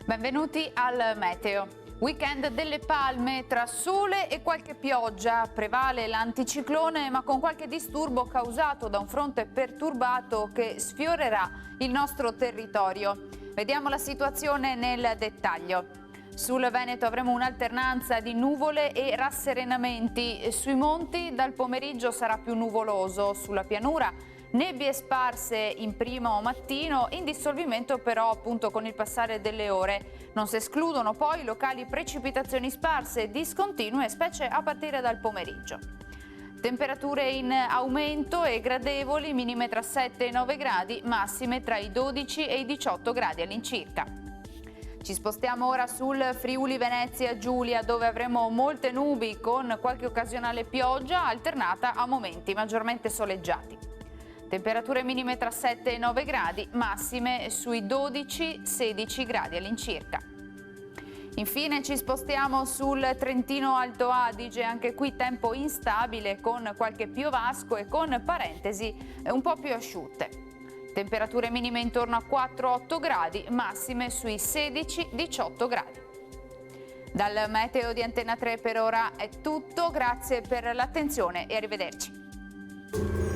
Benvenuti al Meteo. Weekend delle palme tra sole e qualche pioggia. Prevale l'anticiclone ma con qualche disturbo causato da un fronte perturbato che sfiorerà il nostro territorio. Vediamo la situazione nel dettaglio. Sul Veneto avremo un'alternanza di nuvole e rasserenamenti. Sui monti dal pomeriggio sarà più nuvoloso. Sulla pianura nebbie sparse in primo mattino, in dissolvimento però appunto con il passare delle ore. Non si escludono poi locali precipitazioni sparse discontinue, specie a partire dal pomeriggio. Temperature in aumento e gradevoli, minime tra 7 e 9 gradi, massime tra i 12 e i 18 gradi all'incirca. Ci spostiamo ora sul Friuli Venezia Giulia, dove avremo molte nubi con qualche occasionale pioggia alternata a momenti maggiormente soleggiati. Temperature minime tra 7 e 9 gradi, massime sui 12-16 gradi all'incirca. Infine ci spostiamo sul Trentino Alto Adige, anche qui tempo instabile con qualche piovasco e con parentesi un po' più asciutte. Temperature minime intorno a 4-8 gradi, massime sui 16-18 gradi. Dal Meteo di Antena 3 per ora è tutto, grazie per l'attenzione e arrivederci.